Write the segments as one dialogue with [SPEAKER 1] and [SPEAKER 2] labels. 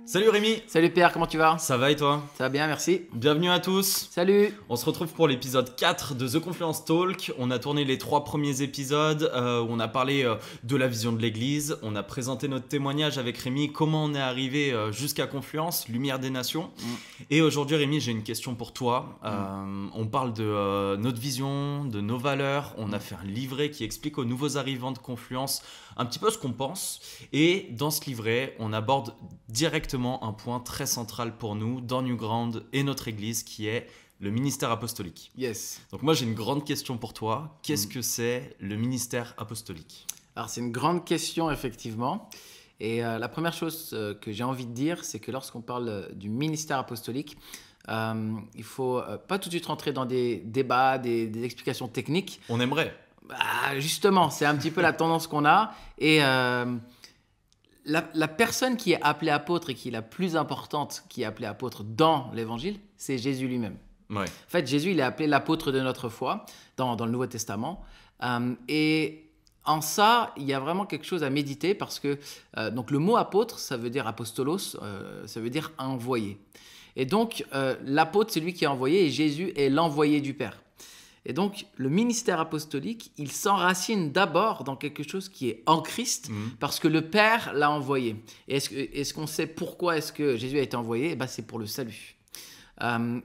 [SPEAKER 1] Salut Rémi.
[SPEAKER 2] Salut Pierre, comment tu vas?
[SPEAKER 1] Ça va et toi?
[SPEAKER 2] Ça va bien, merci.
[SPEAKER 1] Bienvenue à tous.
[SPEAKER 2] Salut.
[SPEAKER 1] On se retrouve pour l'épisode 4 de The Confluence Talk. On a tourné les 3 premiers épisodes où on a parlé de la vision de l'église. On a présenté notre témoignage avec Rémi, comment on est arrivé jusqu'à Confluence, Lumière des Nations. Et aujourd'hui Rémi, j'ai une question pour toi. On parle de notre vision, de nos valeurs. On a fait un livret qui explique aux nouveaux arrivants de Confluence un petit peu ce qu'on pense. Et dans ce livret, on aborde directement un point très central pour nous dans Newground et notre église qui est le ministère apostolique.
[SPEAKER 2] Yes.
[SPEAKER 1] Donc moi j'ai une grande question pour toi. Qu'est-ce que c'est le ministère apostolique?
[SPEAKER 2] Alors c'est une grande question effectivement. Et la première chose que j'ai envie de dire, c'est que lorsqu'on parle du ministère apostolique, il ne faut pas tout de suite rentrer dans des débats, des explications techniques.
[SPEAKER 1] On aimerait.
[SPEAKER 2] Justement, c'est un petit peu la tendance qu'on a. Et la personne qui est appelée apôtre et qui est la plus importante qui est appelée apôtre dans l'évangile, c'est Jésus lui-même.
[SPEAKER 1] Ouais.
[SPEAKER 2] En fait, Jésus, il est appelé l'apôtre de notre foi dans le Nouveau Testament. Et en ça, il y a vraiment quelque chose à méditer parce que donc le mot apôtre, ça veut dire apostolos, ça veut dire envoyé. Et donc, l'apôtre, c'est lui qui est envoyé et Jésus est l'envoyé du Père. Et donc, le ministère apostolique, il s'enracine d'abord dans quelque chose qui est en Christ, parce que le Père l'a envoyé. Et est-ce qu'on sait pourquoi est-ce que Jésus a été envoyé? C'est pour le salut.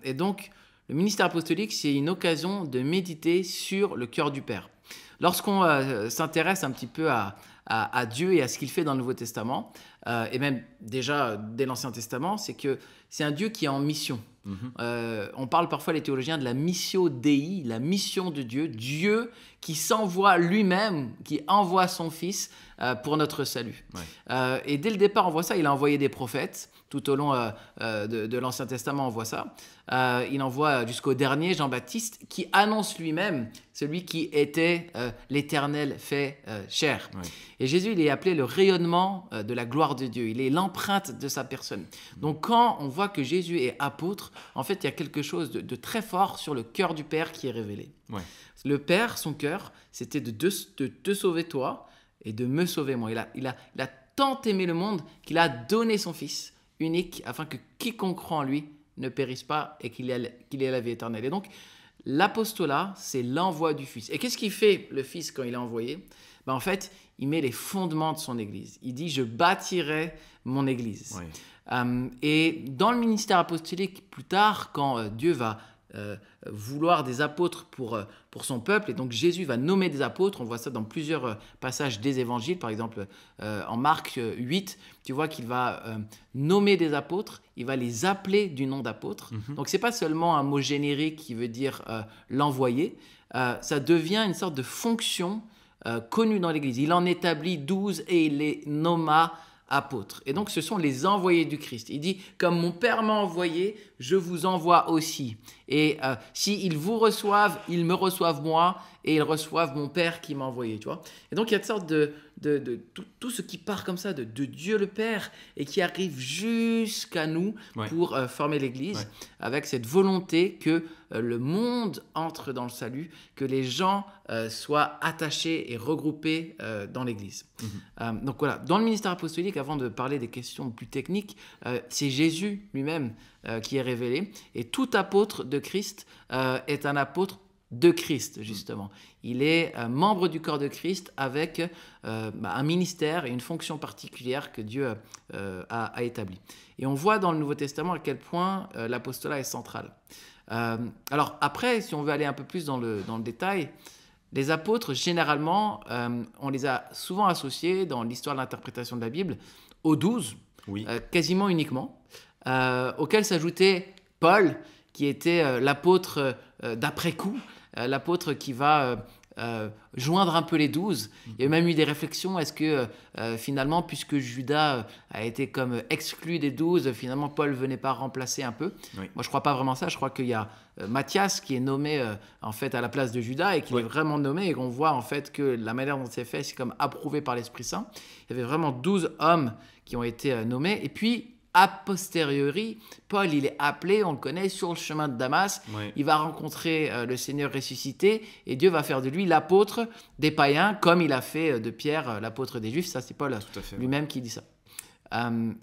[SPEAKER 2] Et donc, le ministère apostolique, c'est une occasion de méditer sur le cœur du Père. Lorsqu'on s'intéresse un petit peu à Dieu et à ce qu'il fait dans le Nouveau Testament, et même déjà dès l'Ancien Testament, c'est que c'est un Dieu qui est en mission. On parle parfois, les théologiens, de la missio Dei, la mission de Dieu, Dieu qui s'envoie lui-même, qui envoie son Fils pour notre salut. Ouais. Et dès le départ, on voit ça, il a envoyé des prophètes. Tout au long de l'Ancien Testament, on voit ça. Il envoie jusqu'au dernier, Jean-Baptiste, qui annonce lui-même celui qui était l'Éternel fait chair. Ouais. Et Jésus, il est appelé le rayonnement de la gloire de Dieu. Il est l'empreinte de sa personne. Donc, quand on voit que Jésus est apôtre, en fait, il y a quelque chose de très fort sur le cœur du Père qui est révélé. Ouais. Le Père, son cœur, c'était de te sauver toi et de me sauver moi. Il a tant aimé le monde qu'il a donné son Fils unique afin que quiconque croit en lui ne périsse pas et qu'il ait la vie éternelle. Et donc, l'apostolat, c'est l'envoi du Fils. Et qu'est-ce qu'il fait, le Fils, quand il est envoyé? En fait, il met les fondements de son Église. Il dit « je bâtirai mon Église oui. ». Et dans le ministère apostolique, plus tard, quand Dieu va vouloir des apôtres pour son peuple, et donc Jésus va nommer des apôtres, on voit ça dans plusieurs passages des évangiles, par exemple en Marc 8, tu vois qu'il va nommer des apôtres, il va les appeler du nom d'apôtre. Donc c'est pas seulement un mot générique qui veut dire l'envoyer, ça devient une sorte de fonction connue dans l'Église. Il en établit 12 et il les nomma apôtres. Et donc, ce sont les envoyés du Christ. Il dit, comme mon Père m'a envoyé, je vous envoie aussi. Et s'ils vous reçoivent, ils me reçoivent moi, et ils reçoivent mon Père qui m'a envoyé, tu vois. Et donc, il y a une sorte de tout ce qui part comme ça de Dieu le Père et qui arrive jusqu'à nous ouais. pour former l'Église ouais. avec cette volonté que le monde entre dans le salut, que les gens soient attachés et regroupés dans l'Église. Donc voilà, dans le ministère apostolique, avant de parler des questions plus techniques, c'est Jésus lui-même qui est révélé. Et tout apôtre de Christ est un apôtre de Christ, justement. Il est membre du corps de Christ avec un ministère et une fonction particulière que Dieu a établie. Et on voit dans le Nouveau Testament à quel point l'apostolat est central. Alors après, si on veut aller un peu plus dans le détail, les apôtres, généralement, on les a souvent associés dans l'histoire de l'interprétation de la Bible aux 12, oui. Quasiment uniquement, auxquels s'ajoutait Paul, qui était l'apôtre d'après-coup, l'apôtre qui va joindre un peu les 12. Il y a même eu des réflexions, est-ce que finalement, puisque Judas a été comme exclu des 12, finalement Paul ne venait pas remplacer un peu? Oui. Moi je ne crois pas vraiment ça, je crois qu'il y a Matthias qui est nommé en fait à la place de Judas et qui oui. est vraiment nommé et qu'on voit en fait que la manière dont c'est fait, c'est comme approuvé par l'Esprit Saint. Il y avait vraiment 12 hommes qui ont été nommés et puis a posteriori, Paul, il est appelé, on le connaît, sur le chemin de Damas. Oui. Il va rencontrer le Seigneur ressuscité et Dieu va faire de lui l'apôtre des païens, comme il a fait de Pierre l'apôtre des Juifs. Ça, c'est Paul lui-même qui dit ça.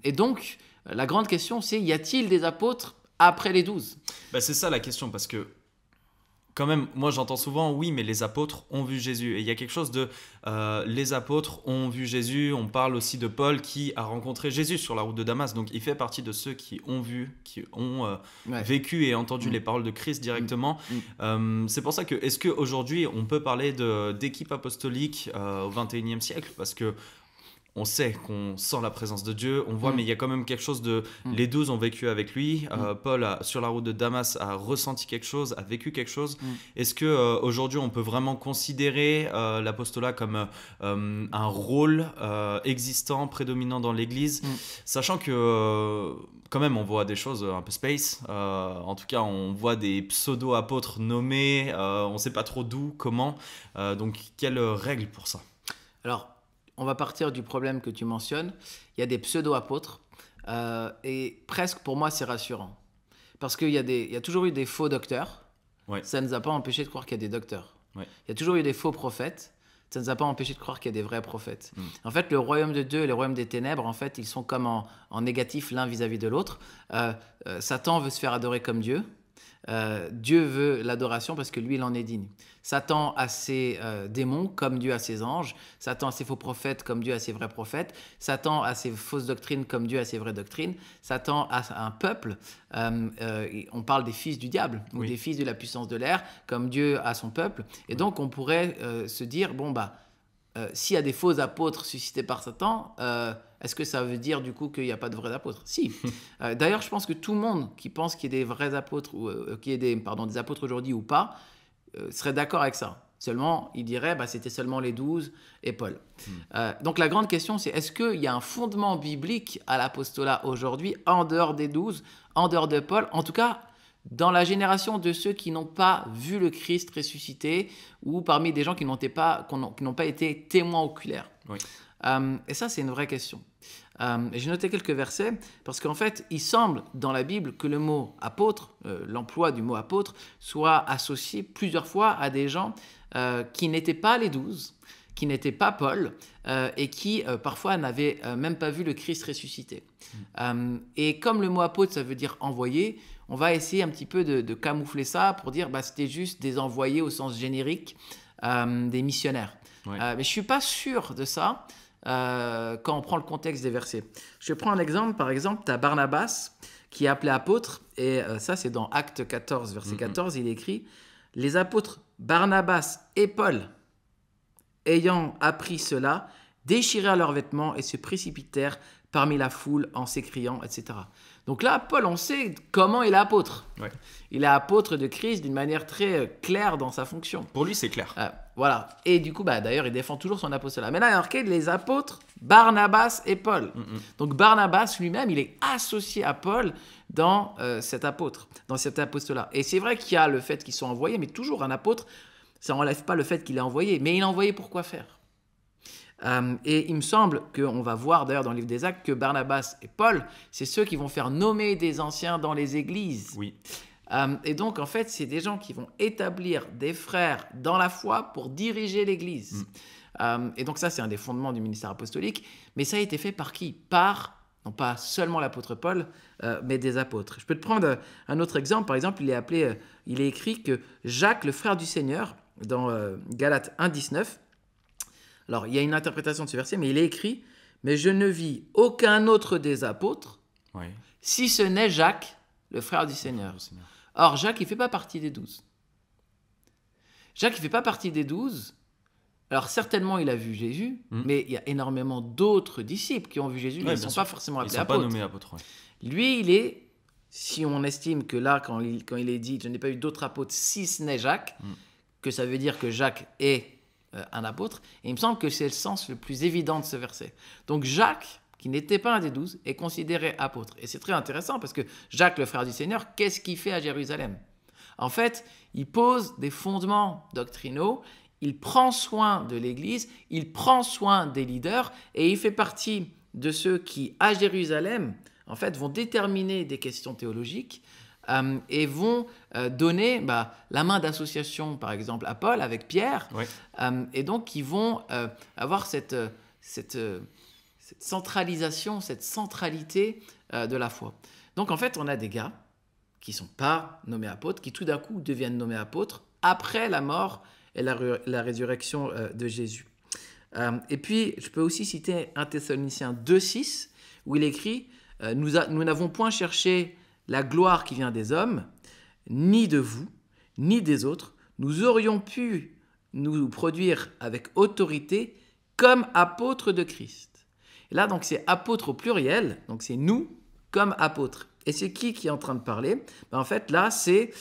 [SPEAKER 2] Et donc, la grande question, c'est y a-t-il des apôtres après les 12?
[SPEAKER 1] Bah, c'est ça la question, parce que quand même, moi j'entends souvent, oui, mais les apôtres ont vu Jésus. Et il y a quelque chose de, les apôtres ont vu Jésus. On parle aussi de Paul qui a rencontré Jésus sur la route de Damas. Donc il fait partie de ceux qui ont vu, qui ont
[SPEAKER 2] Ouais.
[SPEAKER 1] vécu et entendu les paroles de Christ directement. C'est pour ça que, est-ce qu'aujourd'hui on peut parler d'équipe apostolique au 21e siècle? Parce que on sait qu'on sent la présence de Dieu, on voit, mais il y a quand même quelque chose de... Les 12 ont vécu avec lui, Paul, sur la route de Damas, a ressenti quelque chose, a vécu quelque chose. Est-ce qu'aujourd'hui, on peut vraiment considérer l'apostolat comme un rôle existant, prédominant dans l'Église, sachant que... quand même, on voit des choses un peu space. En tout cas, on voit des pseudo-apôtres nommés. On ne sait pas trop d'où, comment. Donc, quelles règles pour ça?
[SPEAKER 2] Alors, on va partir du problème que tu mentionnes. Il y a des pseudo-apôtres et presque pour moi c'est rassurant. Parce qu'il y a toujours eu des faux docteurs.
[SPEAKER 1] Ouais.
[SPEAKER 2] Ça ne nous a pas empêché de croire qu'il y a des docteurs.
[SPEAKER 1] Ouais.
[SPEAKER 2] Il y a toujours eu des faux prophètes. Ça ne nous a pas empêché de croire qu'il y a des vrais prophètes. En fait, le royaume de Dieu et le royaume des ténèbres, en fait, ils sont comme en négatif l'un vis-à-vis de l'autre. Satan veut se faire adorer comme Dieu. Dieu veut l'adoration parce que lui, il en est digne. Satan a ses démons comme Dieu a ses anges. Satan a ses faux prophètes comme Dieu a ses vrais prophètes. Satan a ses fausses doctrines comme Dieu a ses vraies doctrines. Satan a un peuple. On parle des fils du diable ou des fils de la puissance de l'air comme Dieu a son peuple. Et donc, on pourrait se dire, bon, s'il y a des faux apôtres suscités par Satan, est-ce que ça veut dire du coup qu'il n'y a pas de vrais apôtres? Si. D'ailleurs, je pense que tout le monde qui pense qu'il y ait des vrais apôtres, ou qu'il y ait des apôtres aujourd'hui ou pas, serait d'accord avec ça. Seulement, il dirait c'était seulement les 12 et Paul. Donc la grande question, c'est est-ce qu'il y a un fondement biblique à l'apostolat aujourd'hui, en dehors des 12, en dehors de Paul, en tout cas dans la génération de ceux qui n'ont pas vu le Christ ressuscité, ou parmi des gens qui n'ont pas été témoins oculaires.
[SPEAKER 1] Oui.
[SPEAKER 2] Et ça, c'est une vraie question. J'ai noté quelques versets, parce qu'en fait, il semble dans la Bible que le mot apôtre, l'emploi du mot apôtre, soit associé plusieurs fois à des gens qui n'étaient pas les 12, qui n'étaient pas Paul, et qui parfois n'avaient même pas vu le Christ ressuscité. Et comme le mot apôtre, ça veut dire envoyé, on va essayer un petit peu de camoufler ça pour dire c'était juste des envoyés au sens générique, des missionnaires. Ouais. Mais je ne suis pas sûr de ça quand on prend le contexte des versets. Je prends un exemple, par exemple, tu as Barnabas qui est appelé apôtre, et ça c'est dans Acte 14, verset 14, il écrit « Les apôtres Barnabas et Paul, ayant appris cela, déchirèrent leurs vêtements et se précipitèrent parmi la foule en s'écriant, etc. » Donc là, Paul, on sait comment il est apôtre. Ouais. Il est apôtre de Christ d'une manière très claire dans sa fonction.
[SPEAKER 1] Pour lui, c'est clair.
[SPEAKER 2] Voilà. Et du coup, d'ailleurs, il défend toujours son apostolat. Mais là, il y a marqué les apôtres Barnabas et Paul. Donc Barnabas lui-même, il est associé à Paul dans cet apôtre, dans cet apostolat. Et c'est vrai qu'il y a le fait qu'ils sont envoyés, mais toujours un apôtre, ça n'enlève pas le fait qu'il est envoyé. Mais il est envoyé pour quoi faire ? Et il me semble qu'on va voir d'ailleurs dans le livre des Actes que Barnabas et Paul, c'est ceux qui vont faire nommer des anciens dans les églises.
[SPEAKER 1] Oui.
[SPEAKER 2] Et donc en fait, c'est des gens qui vont établir des frères dans la foi pour diriger l'église. Et donc ça, c'est un des fondements du ministère apostolique. Mais ça a été fait par qui ? Par, non pas seulement l'apôtre Paul, mais des apôtres. Je peux te prendre un autre exemple. Par exemple, il est écrit que Jacques, le frère du Seigneur, dans Galates 1, 19, alors, il y a une interprétation de ce verset, mais il est écrit « Mais je ne vis aucun autre des apôtres, si ce n'est Jacques, le frère du Seigneur. » Or, Jacques, il ne fait pas partie des 12. Jacques, il ne fait pas partie des 12. Alors, certainement, il a vu Jésus, mais il y a énormément d'autres disciples qui ont vu Jésus, mais ils ne sont pas forcément appelés apôtres.
[SPEAKER 1] Ils ne sont pas nommés apôtres.
[SPEAKER 2] Lui, il est, si on estime que là, quand il est dit « Je n'ai pas eu d'autres apôtres, si ce n'est Jacques », que ça veut dire que Jacques est un apôtre, et il me semble que c'est le sens le plus évident de ce verset. Donc Jacques, qui n'était pas un des 12, est considéré apôtre. Et c'est très intéressant parce que Jacques, le frère du Seigneur, qu'est-ce qu'il fait à Jérusalem ? En fait, il pose des fondements doctrinaux, il prend soin de l'Église, il prend soin des leaders, et il fait partie de ceux qui, à Jérusalem, en fait, vont déterminer des questions théologiques, et vont donner la main d'association, par exemple, à Paul avec Pierre. Et donc, ils vont avoir cette centralisation, cette centralité de la foi. Donc en fait, on a des gars qui ne sont pas nommés apôtres, qui tout d'un coup deviennent nommés apôtres après la mort et la résurrection de Jésus. Et puis, je peux aussi citer 1 Thessaloniciens 2,6, où il écrit « Nous n'avons point cherché la gloire qui vient des hommes, ni de vous, ni des autres. Nous aurions pu nous produire avec autorité comme apôtres de Christ. » Et là, donc, c'est apôtres au pluriel, donc c'est nous comme apôtres. Et c'est qui est en train de parler? En fait, là, c'est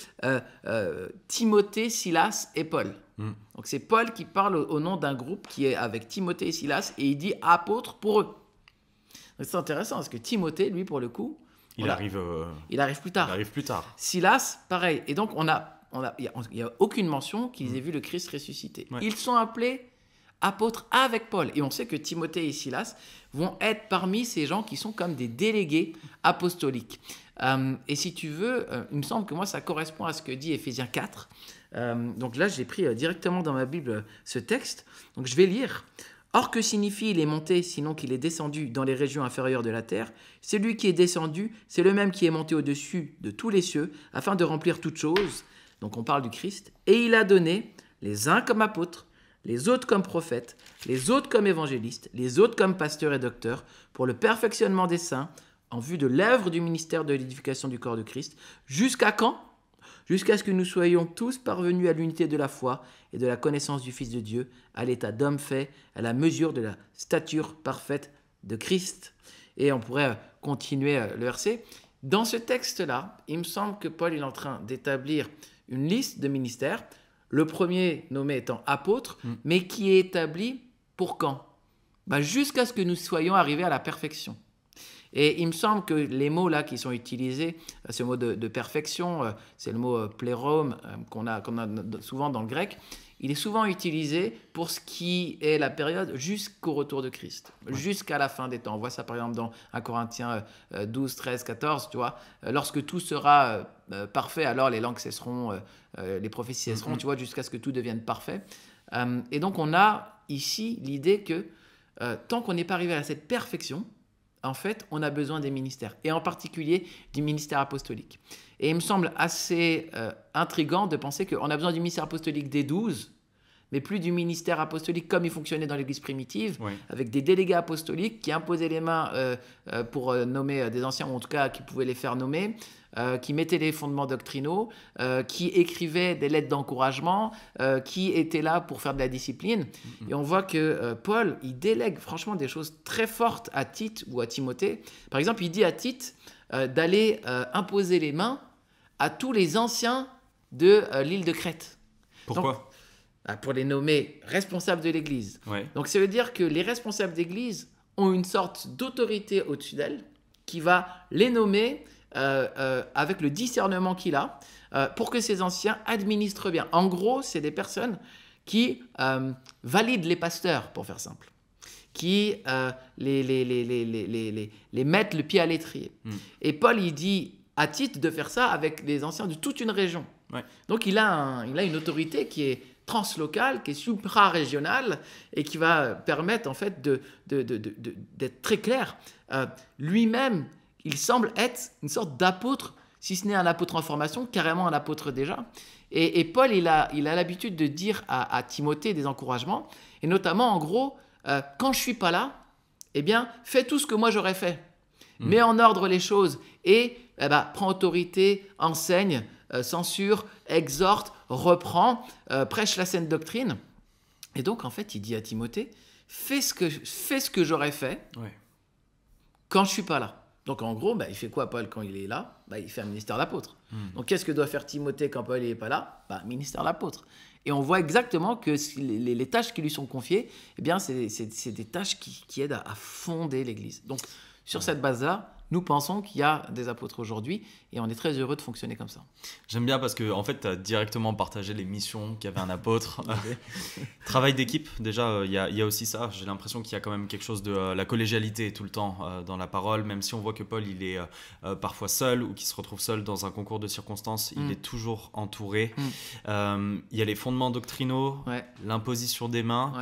[SPEAKER 2] Timothée, Silas et Paul. Donc, c'est Paul qui parle au nom d'un groupe qui est avec Timothée et Silas, et il dit apôtres pour eux. Donc, c'est intéressant, parce que Timothée, lui, pour le coup,
[SPEAKER 1] il arrive
[SPEAKER 2] plus tard.
[SPEAKER 1] Il arrive plus tard.
[SPEAKER 2] Silas, pareil. Et donc, il n'y a aucune mention qu'ils aient vu le Christ ressuscité. Ouais. Ils sont appelés apôtres avec Paul. Et on sait que Timothée et Silas vont être parmi ces gens qui sont comme des délégués apostoliques. Et si tu veux, il me semble que moi, ça correspond à ce que dit Éphésiens 4. Donc là, j'ai pris directement dans ma Bible ce texte. Donc je vais lire. « Or, que signifie il est monté, sinon qu'il est descendu dans les régions inférieures de la terre? C'est lui qui est descendu, c'est le même qui est monté au-dessus de tous les cieux, afin de remplir toutes choses. » Donc on parle du Christ. « Et il a donné les uns comme apôtres, les autres comme prophètes, les autres comme évangélistes, les autres comme pasteurs et docteurs, pour le perfectionnement des saints, en vue de l'œuvre du ministère de l'édification du corps de Christ. Jusqu'à quand? Jusqu'à ce que nous soyons tous parvenus à l'unité de la foi et de la connaissance du Fils de Dieu, à l'état d'homme fait, à la mesure de la stature parfaite de Christ. » Et on pourrait continuer le verset. Dans ce texte-là, il me semble que Paul est en train d'établir une liste de ministères, le premier nommé étant apôtre, mais qui est établi pour quand? Jusqu'à ce que nous soyons arrivés à la perfection. Et il me semble que les mots là qui sont utilisés, ce mot de perfection, c'est le mot plérome qu'on a souvent dans le grec, il est souvent utilisé pour ce qui est la période jusqu'au retour de Christ, jusqu'à la fin des temps. On voit ça par exemple dans 1 Corinthiens 12, 13, 14, tu vois. Lorsque tout sera parfait, alors les langues cesseront, les prophéties cesseront, tu vois, jusqu'à ce que tout devienne parfait. Et donc on a ici l'idée que tant qu'on n'est pas arrivé à cette perfection, en fait, on a besoin des ministères, et en particulier du ministère apostolique. Et il me semble assez intriguant de penser qu'on a besoin du ministère apostolique des 12, mais plus du ministère apostolique comme il fonctionnait dans l'Église primitive, avec des délégués apostoliques qui imposaient les mains pour nommer des anciens, ou en tout cas qui pouvaient les faire nommer, qui mettaient les fondements doctrinaux, qui écrivaient des lettres d'encouragement, qui étaient là pour faire de la discipline. Et on voit que Paul, il délègue franchement des choses très fortes à Tite ou à Timothée. Par exemple, il dit à Tite d'aller imposer les mains à tous les anciens de l'île de Crète.
[SPEAKER 1] Pourquoi?
[SPEAKER 2] Donc, pour les nommer responsables de l'Église.
[SPEAKER 1] Ouais.
[SPEAKER 2] Donc ça veut dire que les responsables d'Église ont une sorte d'autorité au-dessus d'elles qui va les nommer avec le discernement qu'il a pour que ces anciens administrent bien. En gros, c'est des personnes qui valident les pasteurs, pour faire simple, qui les mettent le pied à l'étrier. Et Paul, il dit à Tite de faire ça avec les anciens de toute une région. Ouais. Donc il a une autorité qui est translocale, qui est supra-régionale et qui va permettre en fait d'être très clair. Lui-même, il semble être une sorte d'apôtre, si ce n'est un apôtre en formation, carrément un apôtre déjà. Et Paul, il a l'habitude de dire à Timothée des encouragements, et notamment en gros, quand je suis pas là, eh bien, fais tout ce que moi j'aurais fait. Mets en ordre les choses et prends autorité, enseigne, censure, exhorte, reprend, prêche la saine doctrine. Et donc, en fait, il dit à Timothée, fais ce que j'aurais fait quand je suis pas là. Donc, en gros, il fait quoi, Paul, quand il est là? Il fait un ministère d'apôtre. Donc, qu'est-ce que doit faire Timothée quand Paul n'est pas là? Ministère d'apôtre. Et on voit exactement que les tâches qui lui sont confiées, eh bien, c'est des tâches qui aident à fonder l'Église. Donc, sur cette base-là, nous pensons qu'il y a des apôtres aujourd'hui et on est très heureux de fonctionner comme ça.
[SPEAKER 1] J'aime bien parce que en fait, tu as directement partagé les missions qu'avait un apôtre. Travail d'équipe, déjà, il y a aussi ça. J'ai l'impression qu'il y a quand même quelque chose de la collégialité tout le temps dans la parole, même si on voit que Paul, il est parfois seul ou qu'il se retrouve seul dans un concours de circonstances, il est toujours entouré. Il y a les fondements doctrinaux, l'imposition des mains.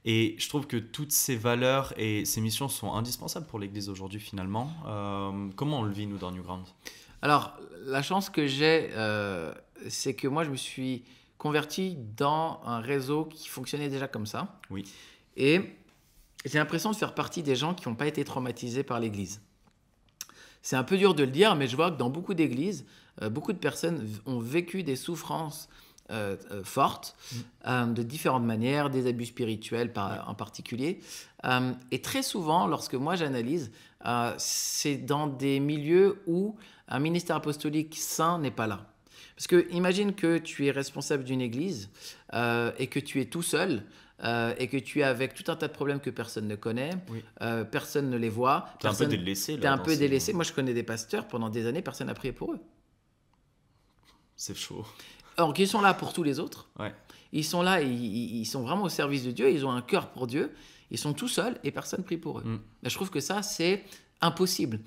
[SPEAKER 1] Et je trouve que toutes ces valeurs et ces missions sont indispensables pour l'Église aujourd'hui finalement. Comment on le vit nous dans Newground?
[SPEAKER 2] Alors, la chance que j'ai, c'est que moi, je me suis converti dans un réseau qui fonctionnait déjà comme ça.
[SPEAKER 1] Oui.
[SPEAKER 2] Et j'ai l'impression de faire partie des gens qui n'ont pas été traumatisés par l'Église. C'est un peu dur de le dire, mais je vois que dans beaucoup d'églises, beaucoup de personnes ont vécu des souffrances fortes, de différentes manières, des abus spirituels en particulier. Et très souvent, lorsque moi j'analyse, c'est dans des milieux où un ministère apostolique sain n'est pas là. Parce que imagine que tu es responsable d'une église et que tu es tout seul et que tu es avec tout un tas de problèmes que personne ne connaît,
[SPEAKER 1] Oui.
[SPEAKER 2] personne ne les voit.
[SPEAKER 1] T'es un peu délaissé.
[SPEAKER 2] T'es un peu délaissé. Moi, je connais des pasteurs, pendant des années, personne n'a prié pour eux.
[SPEAKER 1] C'est chaud.
[SPEAKER 2] Or, ils sont là pour tous les autres.
[SPEAKER 1] Ouais.
[SPEAKER 2] Ils sont là, ils sont vraiment au service de Dieu, ils ont un cœur pour Dieu, ils sont tout seuls et personne prie pour eux. Mais je trouve que ça, c'est impossible.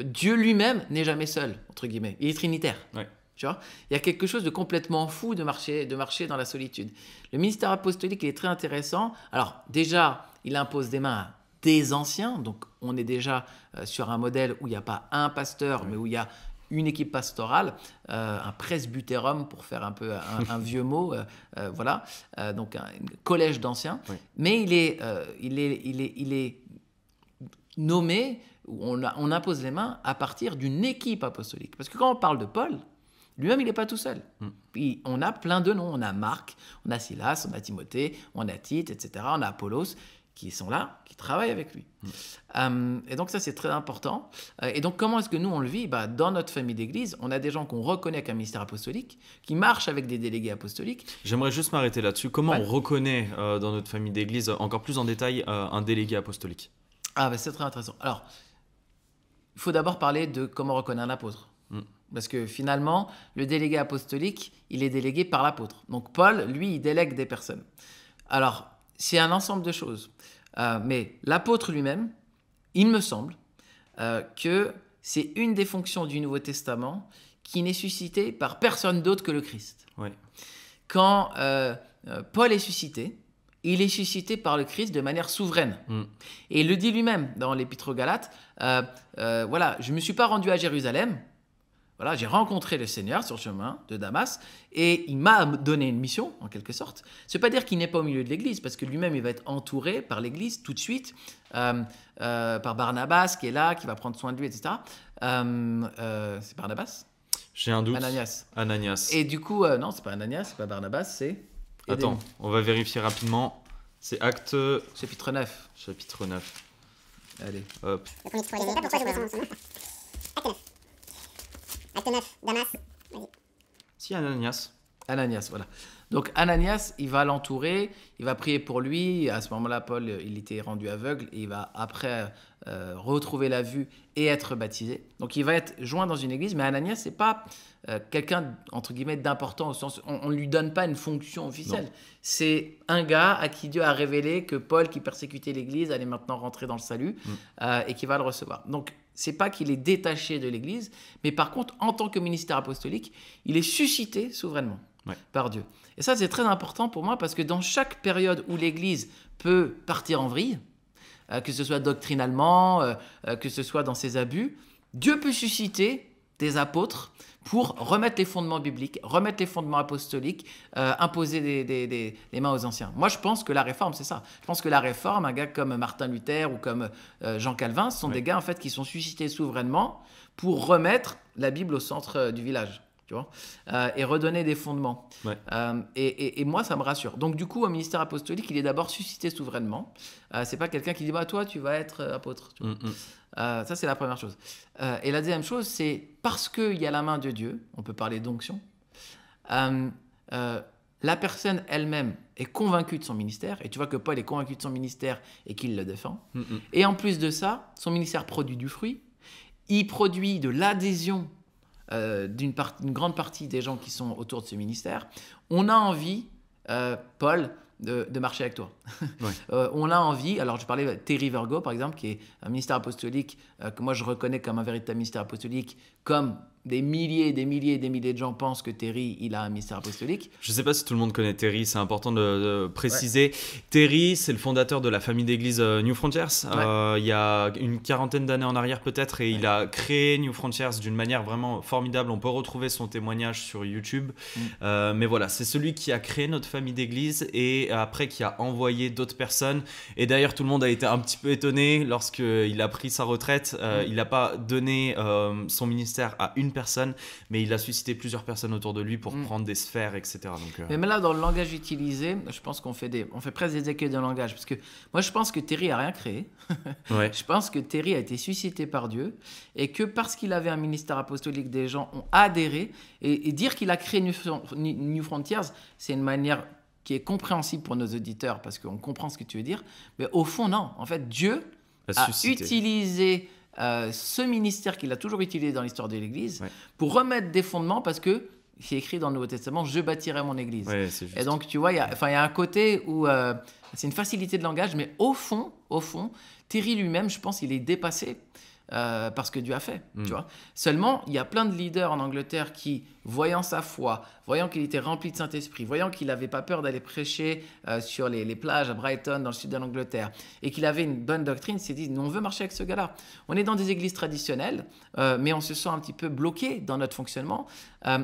[SPEAKER 2] Dieu lui-même n'est jamais seul, entre guillemets. Il est trinitaire.
[SPEAKER 1] Ouais.
[SPEAKER 2] Tu vois, il y a quelque chose de complètement fou de marcher dans la solitude. Le ministère apostolique, il est très intéressant. Alors, déjà, il impose des mains à des anciens. Donc, on est déjà sur un modèle où il n'y a pas un pasteur, mais où il y a une équipe pastorale, un presbytérum pour faire un peu un vieux mot, voilà, donc un collège d'anciens. Oui. Mais il est nommé, on impose les mains à partir d'une équipe apostolique. Parce que quand on parle de Paul, lui-même, il n'est pas tout seul. Puis, on a plein de noms. On a Marc, on a Silas, on a Timothée, on a Tite, etc. On a Apollos qui sont là, qui travaillent avec lui. Et donc ça, c'est très important. Et donc, comment est-ce que nous, on le vit? Dans notre famille d'église, on a des gens qu'on reconnaît comme ministère apostolique, qui marchent avec des délégués apostoliques.
[SPEAKER 1] J'aimerais juste m'arrêter là-dessus. Comment on reconnaît dans notre famille d'église, encore plus en détail, un délégué apostolique?
[SPEAKER 2] C'est très intéressant. Alors, il faut d'abord parler de comment reconnaître un apôtre. Parce que finalement, le délégué apostolique, il est délégué par l'apôtre. Donc Paul, lui, il délègue des personnes. Alors, c'est un ensemble de choses. Mais l'apôtre lui-même, il me semble que c'est une des fonctions du Nouveau Testament qui n'est suscitée par personne d'autre que le Christ.
[SPEAKER 1] Oui.
[SPEAKER 2] Quand Paul est suscité, il est suscité par le Christ de manière souveraine. Et il le dit lui-même dans l'Épître aux Galates, voilà, je ne me suis pas rendu à Jérusalem. Voilà, j'ai rencontré le Seigneur sur le chemin de Damas et il m'a donné une mission, en quelque sorte. Ce n'est pas dire qu'il n'est pas au milieu de l'Église, parce que lui-même, il va être entouré par l'Église tout de suite, par Barnabas qui est là, qui va prendre soin de lui, etc. C'est Barnabas?
[SPEAKER 1] J'ai un doute.
[SPEAKER 2] Ananias. Et du coup, non, c'est pas Ananias, c'est pas Barnabas, c'est...
[SPEAKER 1] Attends, on va vérifier rapidement. C'est Acte...
[SPEAKER 2] Chapitre 9.
[SPEAKER 1] Chapitre 9.
[SPEAKER 2] Allez.
[SPEAKER 1] Hop.
[SPEAKER 3] Acte 9, Damas. Vas-y.
[SPEAKER 1] Si, Ananias.
[SPEAKER 2] Ananias, voilà. Donc Ananias, il va l'entourer, il va prier pour lui. À ce moment-là, Paul, il était rendu aveugle et il va après retrouver la vue et être baptisé. Donc il va être joint dans une église, mais Ananias, c'est pas quelqu'un, entre guillemets, d'important au sens, on ne lui donne pas une fonction officielle. Non. C'est un gars à qui Dieu a révélé que Paul, qui persécutait l'église, allait maintenant rentrer dans le salut et qui va le recevoir. Donc c'est pas qu'il est détaché de l'église, mais par contre, en tant que ministère apostolique, il est suscité souverainement par Dieu. Et ça, c'est très important pour moi parce que dans chaque période où l'Église peut partir en vrille, que ce soit doctrinalement, que ce soit dans ses abus, Dieu peut susciter des apôtres pour remettre les fondements bibliques, remettre les fondements apostoliques, imposer les mains aux anciens. Moi, je pense que la Réforme, c'est ça. Je pense que la Réforme, un gars comme Martin Luther ou comme Jean Calvin, ce sont des gars en fait, qui sont suscités souverainement pour remettre la Bible au centre du village. Tu vois, et redonner des fondements. Et moi, ça me rassure. Donc, du coup, un ministère apostolique, il est d'abord suscité souverainement. C'est pas quelqu'un qui dit bah, « toi, tu vas être apôtre ». Ça, c'est la première chose. Et la deuxième chose, c'est parce qu'il y a la main de Dieu, on peut parler d'onction, la personne elle-même est convaincue de son ministère, et tu vois que Paul est convaincu de son ministère et qu'il le défend. Et en plus de ça, son ministère produit du fruit, il produit de l'adhésion d'une grande partie des gens qui sont autour de ce ministère. On a envie, Paul, de marcher avec toi. On a envie, alors je parlais de Terry Virgo, par exemple, qui est un ministère apostolique que moi je reconnais comme un véritable ministère apostolique, comme des milliers et des milliers et des milliers de gens pensent que Terry, il a un ministère apostolique.
[SPEAKER 1] Je ne sais pas si tout le monde connaît Terry, c'est important de préciser. Terry, c'est le fondateur de la famille d'église New Frontiers. Il y a une quarantaine d'années en arrière peut-être, et il a créé New Frontiers d'une manière vraiment formidable. On peut retrouver son témoignage sur YouTube. Mais voilà, c'est celui qui a créé notre famille d'église et après qui a envoyé d'autres personnes. Et d'ailleurs, tout le monde a été un petit peu étonné lorsqu'il a pris sa retraite. Il n'a pas donné son ministère à une personne, mais il a suscité plusieurs personnes autour de lui pour prendre des sphères, etc. Donc,
[SPEAKER 2] Mais là, dans le langage utilisé, je pense qu'on fait presque des écueils de langage, parce que moi, je pense que Terry a rien créé. Je pense que Terry a été suscité par Dieu, et que parce qu'il avait un ministère apostolique, des gens ont adhéré, et dire qu'il a créé New Frontiers, c'est une manière qui est compréhensible pour nos auditeurs, parce qu'on comprend ce que tu veux dire, mais au fond, non. En fait, Dieu a utilisé ce ministère qu'il a toujours utilisé dans l'histoire de l'Église pour remettre des fondements, parce que c'est écrit dans le Nouveau Testament, je bâtirai mon Église. Et donc tu vois, il y a un côté où c'est une facilité de langage, mais au fond, Terry lui-même, je pense, il est dépassé par ce que Dieu a fait. Tu vois. Seulement, il y a plein de leaders en Angleterre qui, voyant sa foi, voyant qu'il était rempli de Saint-Esprit, voyant qu'il n'avait pas peur d'aller prêcher sur les plages à Brighton, dans le sud de l'Angleterre, et qu'il avait une bonne doctrine, s'est dit, on veut marcher avec ce gars-là. On est dans des églises traditionnelles, mais on se sent un petit peu bloqué dans notre fonctionnement.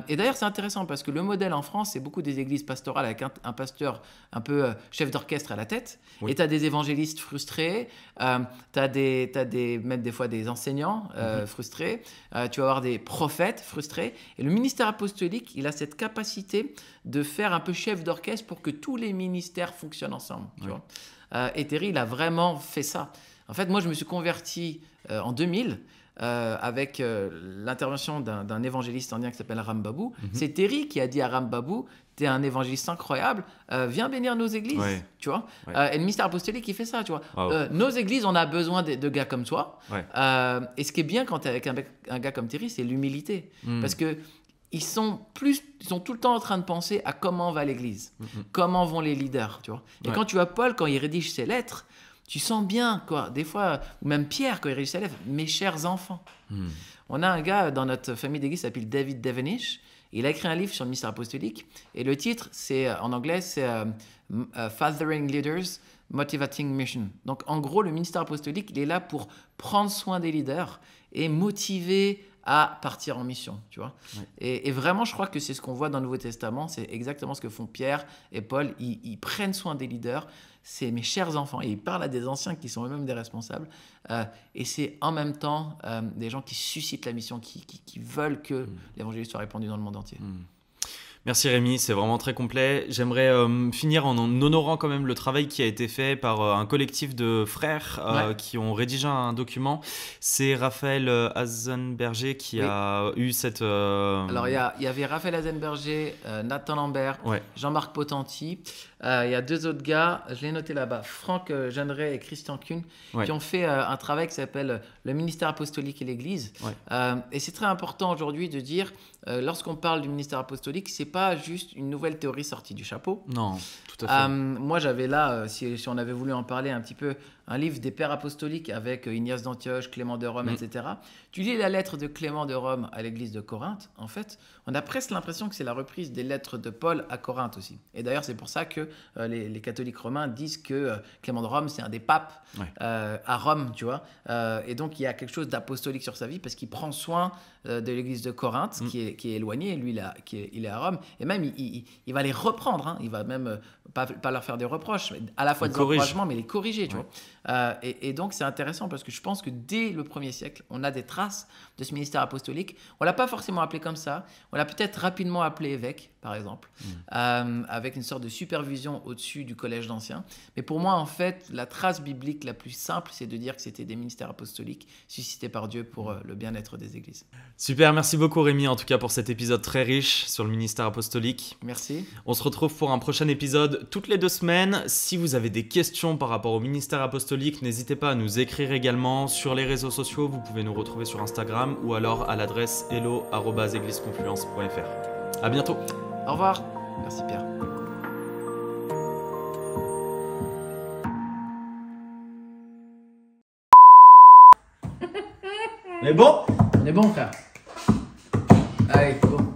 [SPEAKER 2] Et d'ailleurs, c'est intéressant parce que le modèle en France, c'est beaucoup des églises pastorales avec un pasteur un peu chef d'orchestre à la tête. Et tu as des évangélistes frustrés, tu as même des fois des enseignants frustrés, tu vas avoir des prophètes frustrés. Et le ministère apostolique, il a cette capacité de faire un peu chef d'orchestre pour que tous les ministères fonctionnent ensemble. Tu vois. Et Terry, il a vraiment fait ça. En fait, moi, je me suis converti en 2000 avec l'intervention d'un évangéliste indien qui s'appelle Ram Babu. C'est Terry qui a dit à Ram Babu, tu es un évangéliste incroyable, viens bénir nos églises. Tu vois. Et le ministère apostolique, il fait ça. Tu vois. Nos églises, on a besoin de gars comme toi. Et ce qui est bien quand tu es avec un gars comme Terry, c'est l'humilité. Parce que ils sont tout le temps en train de penser à comment va l'église, comment vont les leaders. Tu vois. Et quand tu vois Paul, quand il rédige ses lettres, tu sens bien, quoi. Des fois, ou même Pierre, quand il rédige ses lettres, mes chers enfants. On a un gars dans notre famille d'église qui s'appelle David Devenish. Il a écrit un livre sur le ministère apostolique. Et le titre, en anglais, c'est Fathering Leaders, Motivating Mission. Donc, en gros, le ministère apostolique, il est là pour prendre soin des leaders et motiver à partir en mission, tu vois. Et vraiment, je crois que c'est ce qu'on voit dans le Nouveau Testament. C'est exactement ce que font Pierre et Paul. Ils prennent soin des leaders. C'est mes chers enfants. Et ils parlent à des anciens qui sont eux-mêmes des responsables. Et c'est en même temps des gens qui suscitent la mission, qui veulent que l'évangile soit répandu dans le monde entier.
[SPEAKER 1] Merci Rémi, c'est vraiment très complet. J'aimerais finir en honorant quand même le travail qui a été fait par un collectif de frères qui ont rédigé un document. C'est Raphaël Hazenberger qui a eu cette...
[SPEAKER 2] Alors il y avait Raphaël Hazenberger, Nathan Lambert, Jean-Marc Potenti. Il y a deux autres gars, je l'ai noté là-bas, Franck Jeanneret et Christian Kuhn, qui ont fait un travail qui s'appelle le ministère apostolique et l'Église. Et c'est très important aujourd'hui de dire, lorsqu'on parle du ministère apostolique, c'est pas juste une nouvelle théorie sortie du chapeau.
[SPEAKER 1] Non, tout à fait.
[SPEAKER 2] Moi, j'avais là, si on avait voulu en parler un petit peu, un livre des pères apostoliques avec Ignace d'Antioche, Clément de Rome, etc. Tu lis la lettre de Clément de Rome à l'église de Corinthe, en fait, on a presque l'impression que c'est la reprise des lettres de Paul à Corinthe aussi. Et d'ailleurs, c'est pour ça que les catholiques romains disent que Clément de Rome, c'est un des papes à Rome, tu vois. Et donc, il y a quelque chose d'apostolique sur sa vie parce qu'il prend soin de l'église de Corinthe, qui est éloignée, lui, il est à Rome. Et même, il va les reprendre, hein. Il va même pas leur faire des reproches, mais à la fois des encouragements, mais les corriger, tu vois. Et donc, c'est intéressant parce que je pense que dès le 1er siècle, on a des traces de ce ministère apostolique. On ne l'a pas forcément appelé comme ça. On l'a peut-être rapidement appelé évêque, par exemple, avec une sorte de supervision au-dessus du collège d'anciens. Mais pour moi, en fait, la trace biblique la plus simple, c'est de dire que c'était des ministères apostoliques suscités par Dieu pour le bien-être des églises.
[SPEAKER 1] Super, merci beaucoup Rémi, en tout cas pour cet épisode très riche sur le ministère apostolique.
[SPEAKER 2] Merci.
[SPEAKER 1] On se retrouve pour un prochain épisode toutes les 2 semaines. Si vous avez des questions par rapport au ministère apostolique, n'hésitez pas à nous écrire également sur les réseaux sociaux. Vous pouvez nous retrouver sur Instagram ou alors à l'adresse hello@égliseconfluence.fr. À bientôt.
[SPEAKER 2] Au revoir. Merci Pierre.
[SPEAKER 1] On est bon ?
[SPEAKER 2] On est bon, frère. Allez, bon.